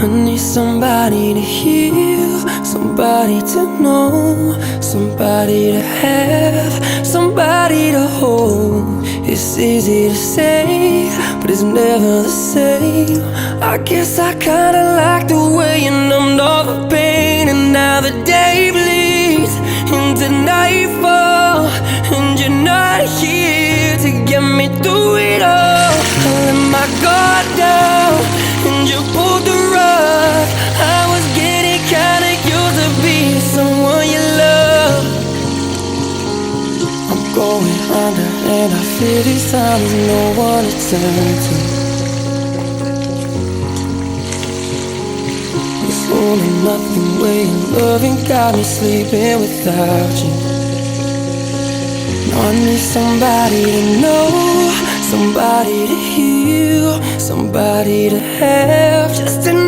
I need somebody to heal, somebody to know, somebody to have, somebody to hold. It's easy to say, but it's never the same. I guess I kinda like the way you numbed all the pain. And now the day bleeds into nightfall, and you're not here to get me through it all. I let my guard down, and you pulled the rug. I was getting kinda used to being someone you love. I'm going under, and I fear this time there's no one to turn to. This only nothing way of loving got me sleeping without you. Now I need somebody to know, somebody to heal, somebody to have, just to